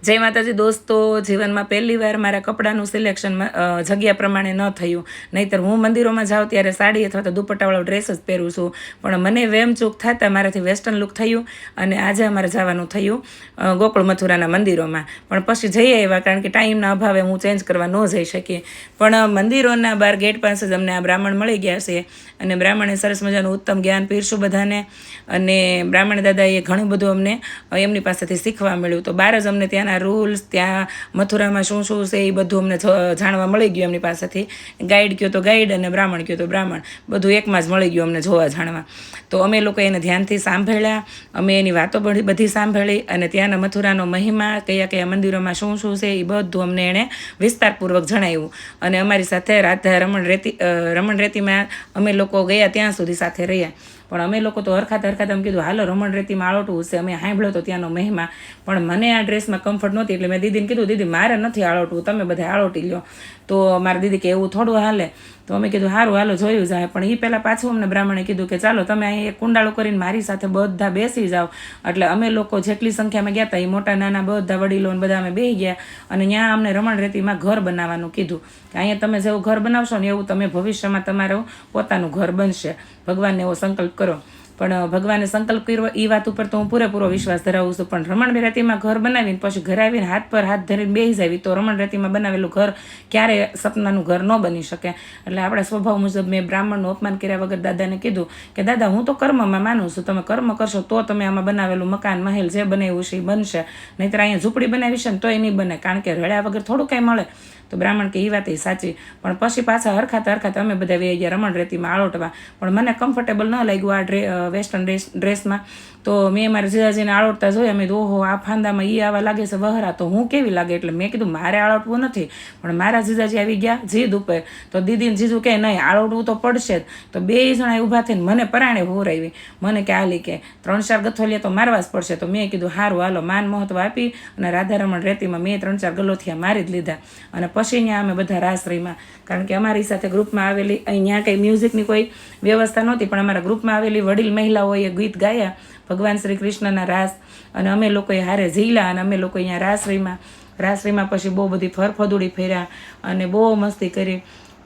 જય માતાજી દોસ્તો, જીવનમાં પહેલી વાર મારા કપડાનું સિલેક્શન જગ્યા પ્રમાણે ન થયું. નહીંતર હું મંદિરોમાં જાઉં ત્યારે સાડી અથવા તો દુપટ્ટાવાળો ડ્રેસ જ પહેરું છું. પણ મને વેમચૂક થતાં મારાથી વેસ્ટર્ન લુક થયું અને આજે અમારે જવાનું થયું ગોકુળ મથુરાના મંદિરોમાં. પણ પછી જઈ આવ્યા, કારણ કે ટાઈમના અભાવે હું ચેન્જ કરવા ન જઈ શકી. પણ મંદિરોના બહાર ગેટ પાસે જ અમને આ બ્રાહ્મણ મળી ગયા છે અને બ્રાહ્મણે સરસ મજાનું ઉત્તમ જ્ઞાન પીરશું બધાને. અને બ્રાહ્મણ દાદાએ ઘણું બધું અમને એમની પાસેથી શીખવા મળ્યું. તો બહાર જ અમને ત્યાંના રૂલ્સ, ત્યાં મથુરામાં શું શું છે એ બધું અમને જાણવા મળી ગયું એમની પાસેથી. ગાઈડ કયો તો ગાઈડ અને બ્રાહ્મણ કયો તો બ્રાહ્મણ, બધું એકમાં જ મળી ગયું અમને જોવા જાણવા. તો અમે લોકો એને ધ્યાનથી સાંભળ્યા, અમે એની વાતો બધી સાંભળી અને ત્યાંના મથુરાનો મહિમા, કયા કયા મંદિરોમાં શું શું છે એ બધું અમને એણે વિસ્તારપૂર્વક જણાવ્યું. અને અમારી સાથે રાધા રમણ રેતીમાં અમે લોકો ગયા ત્યાં સુધી સાથે રહ્યા. પણ અમે લોકો તો હરખાત એમ કીધું હાલો રમણ રેતીમાં આળોટવું છે. અમે સાંભળ્યો તો ત્યાંનો મહિમા, પણ મને આ ડ્રેસમાં કમ્ફર્ટ નહોતી. એટલે મેં દીદીને કીધું, દીદી મારે નથી આળોટવું, તમે બધા આળોટી લો. તો મારા દીદી કે એવું થોડું હાલે. તો અમે કીધું સારું હાલો જોયું જાય. પણ એ પહેલાં પાછું અમને બ્રાહ્મણે કીધું કે ચાલો તમે અહીં એક કુંડાળું કરીને મારી સાથે બધા બેસી જાઓ. એટલે અમે લોકો જેટલી સંખ્યામાં ગયા હતા એ મોટા નાના બધા વડીલો ને બધા અમે બેસી ગયા. અને ત્યાં અમને રમણ રેતીમાં ઘર બનાવવાનું કીધું કે અહીંયા તમે જેવું ઘર બનાવશો ને એવું તમે ભવિષ્યમાં તમારું પોતાનું ઘર બનશે. ભગવાનને એવો સંકલ્પ કરો. પણ ભગવાને સંકલ્પ કર્યો એ વાત ઉપર તો હું પૂરેપૂરો વિશ્વાસ ધરાવું છું. પણ રમણ રેતીમાં ઘર બનાવીને પછી ઘરે આવીને હાથ પર હાથ ધરીને બેસી જાવી તો રમણ રેતીમાં બનાવેલું ઘર ક્યારે સપનાનું ઘર ન બની શકે. એટલે આપણા સ્વભાવ મુજબ મેં બ્રાહ્મણનું અપમાન કર્યા વગર દાદાને કીધું કે દાદા હું તો કર્મમાં માનું છું, તમે કર્મ કરશો તો તમે આમાં બનાવેલું મકાન મહેલ જે બનાવ્યું છે એ બનશે. નહીંતર અહીંયા ઝૂંપડી બનાવી છે ને તોય નહીં બને, કારણ કે રળ્યા વગર થોડું કાંઈ મળે. તો બ્રાહ્મણ કે એ વાત એ સાચી. પણ પછી પાછા હરખાત અમે બધા વે ગયા રમણ રેતીમાં આળોટવા. પણ મને કમ્ફર્ટેબલ ન લાગ્યું આ વેસ્ટર્ન ડ્રેસમાં. તો મેં મારા જીજાજીને આળોટતા જોયા. મેં ઓહો આ ફાંદામાં એ આવા લાગે છે વહરા, તો હું કેવી લાગે. એટલે મેં કીધું મારે આળોટવું નથી. પણ મારા જીજાજી આવી ગયા જીદ ઉપર. તો દીદીને જીજુ કે નહીં આળોટવું તો પડશે જ. તો બે જણા ઊભા થઈને મને પરાણે હોરાવી. મને કે આલી કે 3-4 ગથોલિયા તો મારવા જ પડશે. તો મેં કીધું સારું હાલો, માન મહત્વ આપી અને રાધા રમણ રેતીમાં મેં 3-4 ગલોથિયા મારી જ લીધા. અને પછી અહીંયા અમે બધા રાસ રહીમાં, કારણ કે અમારી સાથે ગ્રુપમાં આવેલી અહીંયા કંઈ મ્યુઝિકની કોઈ વ્યવસ્થા નહોતી, પણ અમારા ગ્રુપમાં આવેલી વડીલ મહિલાઓએ ગીત ગાયા ભગવાન શ્રી કૃષ્ણના રાસ. અને અમે લોકોએ હારે ઝીલા અને અમે લોકો અહીંયા રાસ રહીમાં પછી બહુ બધી ફરફદુડી ફેર્યા અને બહુ મસ્તી કરી.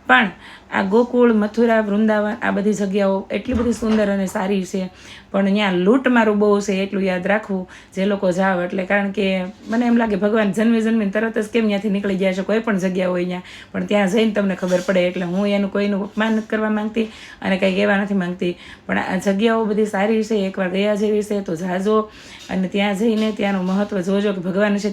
પણ આ ગોકુળ, મથુરા, વૃંદાવન આ બધી જગ્યાઓ એટલી બધી સુંદર અને સારી છે. પણ ત્યાં લૂંટ મારું બહુ છે એટલું યાદ રાખવું જે લોકો જાવ. એટલે કારણ કે મને એમ લાગે ભગવાન જન્મીને તરત જ કેમ ત્યાંથી નીકળી ગયા છે, કોઈ પણ જગ્યા હોય ત્યાં. પણ ત્યાં જઈને તમને ખબર પડે. એટલે હું એનું કોઈનું અપમાન નથી કરવા માંગતી અને કંઈ કહેવા નથી માંગતી. પણ આ જગ્યાઓ બધી સારી છે, એકવાર ગયા જેવી છે તો જાજો અને ત્યાં જઈને ત્યાંનું મહત્ત્વ જોજો કે ભગવાન છે